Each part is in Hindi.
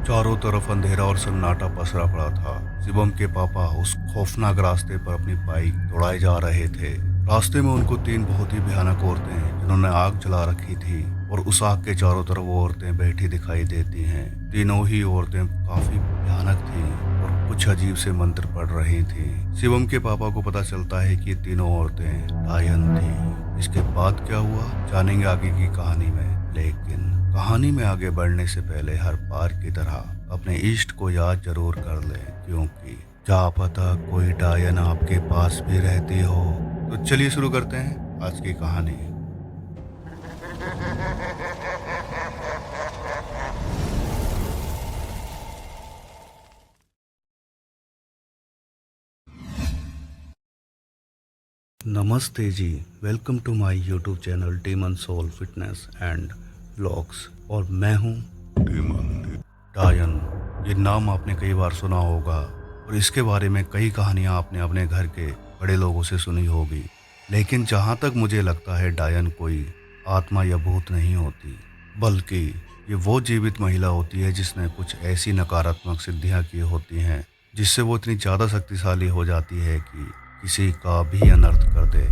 चारों तरफ अंधेरा और सन्नाटा पसरा पड़ा था। शिवम के पापा उस खौफनाक रास्ते पर अपनी बाइक दौड़ाए जा रहे थे। रास्ते में उनको तीन बहुत ही भयानक औरतें जिन्होंने आग जला रखी थी और उस आग के चारों तरफ वो औरतें बैठी दिखाई देती हैं। तीनों ही औरतें काफी भयानक थीं और कुछ अजीब से मंत्र पढ़ रही थीं। शिवम के पापा को पता चलता है कि ये तीनों औरतें डायन थीं। इसके बाद क्या हुआ जानेंगे आगे की कहानी में, लेकिन कहानी में आगे बढ़ने से पहले हर बार की तरह अपने इष्ट को याद जरूर कर लें, क्योंकि क्या पता कोई डायन आपके पास भी रहती हो। तो चलिए शुरू करते हैं आज की कहानी। नमस्ते जी, welcome to my YouTube channel Demon Soul Fitness and Vlogs. और मैं हूँ डीमन डायन। ये नाम आपने कई बार सुना होगा और इसके बारे में कई कहानियाँ आपने अपने घर के बड़े लोगों से सुनी होगी, लेकिन जहाँ तक मुझे लगता है डायन कोई आत्मा या भूत नहीं होती, बल्कि ये वो जीवित महिला होती है जिसने कुछ ऐसी नकारात्मक सिद्धियाँ की होती हैं जिससे वो इतनी ज़्यादा शक्तिशाली हो जाती है कि किसी का भी अनर्थ कर दे।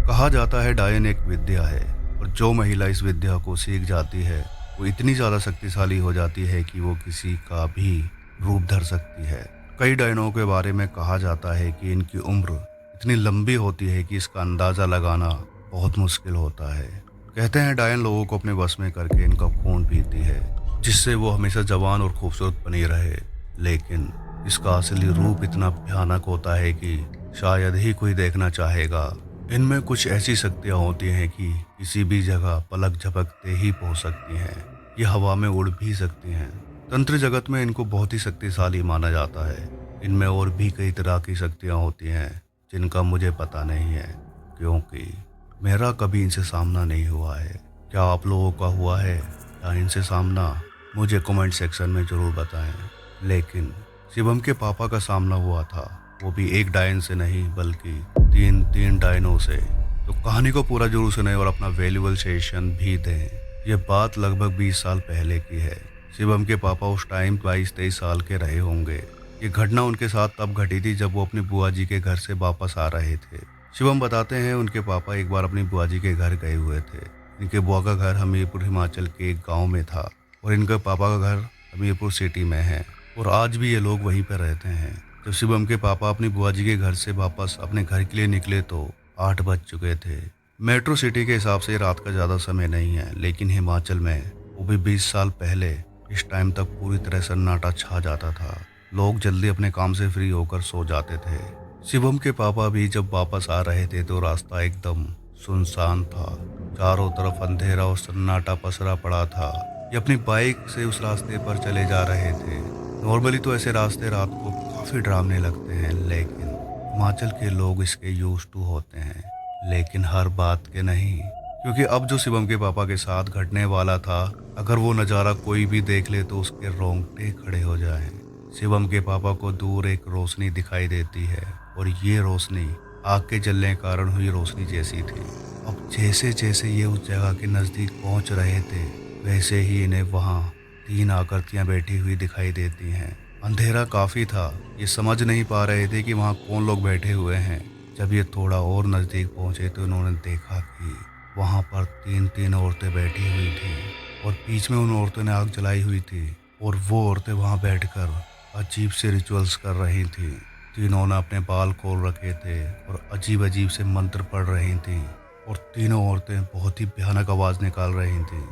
कहा जाता है डायन एक विद्या है और जो महिला इस विद्या को सीख जाती है वो इतनी ज़्यादा शक्तिशाली हो जाती है कि वो किसी का भी रूप धर सकती है। कई डायनों के बारे में कहा जाता है कि इनकी उम्र इतनी लंबी होती है कि इसका अंदाज़ा लगाना बहुत मुश्किल होता है। कहते हैं डायन लोगों को अपने वश में करके इनका खून पीती है, जिससे वो हमेशा जवान और खूबसूरत बनी रहे। लेकिन इसका असली रूप इतना भयानक होता है कि शायद ही कोई देखना चाहेगा। इनमें कुछ ऐसी शक्तियाँ होती हैं कि किसी भी जगह पलक झपकते ही पहुंच सकती हैं। ये हवा में उड़ भी सकती हैं। तंत्र जगत में इनको बहुत ही शक्तिशाली माना जाता है। इनमें और भी कई तरह की शक्तियाँ होती हैं जिनका मुझे पता नहीं है, क्योंकि मेरा कभी इनसे सामना नहीं हुआ है। क्या आप लोगों का हुआ है या इनसे सामना? मुझे कमेंट सेक्शन में ज़रूर बताएं। लेकिन शिवम के पापा का सामना हुआ था, वो भी एक डायन से नहीं बल्कि तीन तीन डायनों से। तो कहानी को पूरा जरूर सुने और अपना वैल्यूबल सेशन भी दें। ये बात लगभग 20 साल पहले की है। शिवम के पापा उस टाइम 22-23 साल के रहे होंगे। ये घटना उनके साथ तब घटी थी जब वो अपनी बुआ जी के घर से वापस आ रहे थे। शिवम बताते हैं उनके पापा एक बार अपनी बुआ जी के घर गए हुए थे। इनके बुआ का घर हमीरपुर हिमाचल के एक गाँव में था और इनके पापा का घर हमीरपुर सिटी में है और आज भी ये लोग वहीं पर रहते हैं। जब शिवम के पापा अपनी बुआ जी के घर से वापस अपने घर के लिए निकले तो 8 बज चुके थे। मेट्रो सिटी के हिसाब से रात का ज़्यादा समय नहीं है, लेकिन हिमाचल में वो भी 20 साल पहले इस टाइम तक पूरी तरह सन्नाटा छा जाता था। लोग जल्दी अपने काम से फ्री होकर सो जाते थे। शिवम के पापा भी जब वापस आ रहे थे तो रास्ता एकदम सुनसान था। चारों तरफ अंधेरा और सन्नाटा पसरा पड़ा था। ये अपनी बाइक से उस रास्ते पर चले जा रहे थे। नॉर्मली तो ऐसे रास्ते रात को काफ़ी डरावने लगते हैं, लेकिन हिमाचल के लोग इसके यूज टू होते हैं, लेकिन हर बात के नहीं। क्योंकि अब जो शिवम के पापा के साथ घटने वाला था, अगर वो नज़ारा कोई भी देख ले तो उसके रोंगटे खड़े हो जाएं। शिवम के पापा को दूर एक रोशनी दिखाई देती है और ये रोशनी आग के जलने के कारण हुई रोशनी जैसी थी। अब जैसे जैसे ये उस जगह के नज़दीक पहुंच रहे थे, वैसे ही इन्हें वहाँ तीन आकृतियां बैठी हुई दिखाई देती हैं। अंधेरा काफ़ी था, ये समझ नहीं पा रहे थे कि वहाँ कौन लोग बैठे हुए हैं। जब ये थोड़ा और नज़दीक पहुँचे तो उन्होंने देखा कि वहाँ पर तीन तीन औरतें बैठी हुई थी और बीच में उन औरतों ने आग जलाई हुई थी और वो औरतें वहाँ बैठकर अजीब से रिचुअल्स कर रही थी। तीनों ने अपने बाल खोल रखे थे और अजीब अजीब से मंत्र पढ़ रही थी और तीनों औरतें बहुत ही भयानक आवाज़ निकाल रही थी।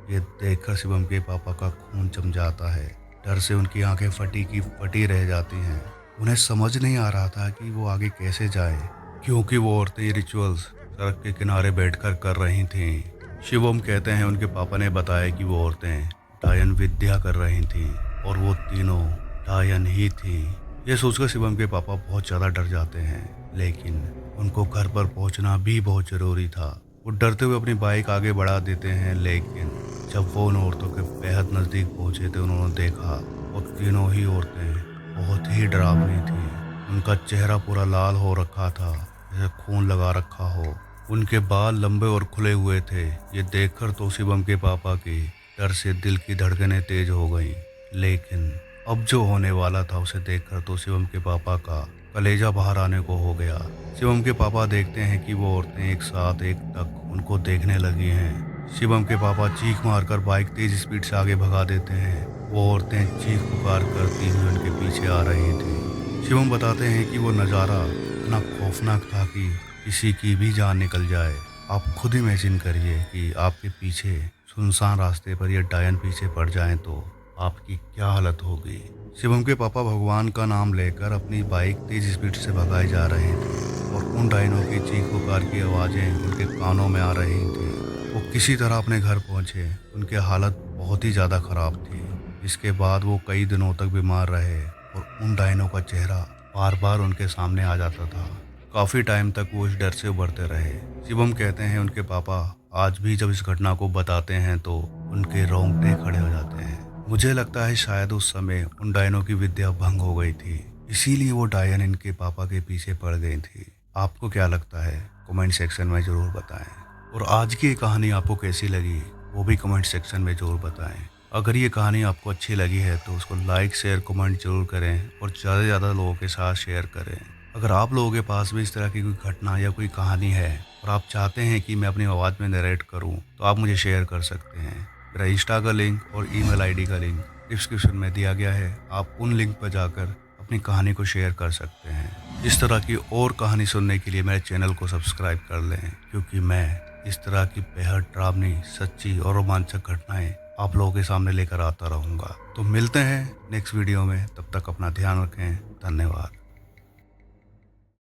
ये देखकर शिवम के पापा का खून जम जाता है। डर से उनकी आंखें फटी की फटी रह जाती हैं। उन्हें समझ नहीं आ रहा था कि वो आगे कैसे जाए, क्योंकि वो औरतें ये रिचुअल्स सड़क के किनारे बैठकर कर रही थीं। शिवम कहते हैं उनके पापा ने बताया कि वो औरतें डायन विद्या कर रही थीं और वो तीनों डायन ही थीं। ये सोचकर शिवम के पापा बहुत ज़्यादा डर जाते हैं, लेकिन उनको घर पर पहुंचना भी बहुत ज़रूरी था। वो डरते हुए अपनी बाइक आगे बढ़ा देते हैं, लेकिन जब वो उन औरतों के बेहद नज़दीक पहुंचे तो उन्होंने देखा वो तीनों ही औरतें बहुत ही डरावनी थीं। उनका चेहरा पूरा लाल हो रखा था, जैसे खून लगा रखा हो। उनके बाल लंबे और खुले हुए थे। ये देखकर तो शिवम के पापा की डर से दिल की धड़कनें तेज हो गईं। लेकिन अब जो होने वाला था उसे देखकर तो शिवम के पापा का कलेजा बाहर आने को हो गया। शिवम के पापा देखते हैं कि वो औरतें एक साथ एक टक उनको देखने लगी हैं। शिवम के पापा चीख मारकर बाइक तेज स्पीड से आगे भगा देते हैं। वो औरतें चीख पुकार करती हुई उनके पीछे आ रही थी। शिवम बताते हैं कि वो नज़ारा इतना खौफनाक था कि किसी की भी जान निकल जाए। आप खुद इमेजिन करिए कि आपके पीछे सुनसान रास्ते पर ये डायन पीछे पड़ जाएं तो आपकी क्या हालत होगी। शिवम के पापा भगवान का नाम लेकर अपनी बाइक तेज स्पीड से भगाए जा रहे थे और उन डायनों की चीख पुकार की आवाज़ें उनके कानों में आ रही थी। वो किसी तरह अपने घर पहुंचे। उनकी हालत बहुत ही ज़्यादा ख़राब थी। इसके बाद वो कई दिनों तक बीमार रहे और उन डायनों का चेहरा बार बार उनके सामने आ जाता था। काफ़ी टाइम तक वो इस डर से उभरते रहे। शिवम कहते हैं उनके पापा आज भी जब इस घटना को बताते हैं तो उनके रोंगटे खड़े हो जाते हैं। मुझे लगता है शायद उस समय उन डायनों की विद्या भंग हो गई थी, इसीलिए वो डायन इनके पापा के पीछे पड़ गई थी। आपको क्या लगता है कमेंट सेक्शन में ज़रूर बताएं। और आज की ये कहानी आपको कैसी लगी वो भी कमेंट सेक्शन में ज़रूर बताएं। अगर ये कहानी आपको अच्छी लगी है तो उसको लाइक शेयर कमेंट जरूर करें और ज़्यादा से ज़्यादा लोगों के साथ शेयर करें। अगर आप लोगों के पास भी इस तरह की कोई घटना या कोई कहानी है और आप चाहते हैं कि मैं अपनी आवाज़ में नरेट करूं तो आप मुझे शेयर कर सकते हैं। मेरा इंस्टा का लिंक और ईमेल आईडी का लिंक डिस्क्रिप्शन में दिया गया है। आप उन लिंक पर जाकर अपनी कहानी को शेयर कर सकते हैं। इस तरह की और कहानी सुनने के लिए मेरे चैनल को सब्सक्राइब कर लें, क्योंकि मैं इस तरह की बेहद डरावनी, सच्ची और रोमांचक घटनाएं आप लोगों के सामने लेकर आता रहूँगा। तो मिलते हैं नेक्स्ट वीडियो में, तब तक अपना ध्यान रखें। धन्यवाद।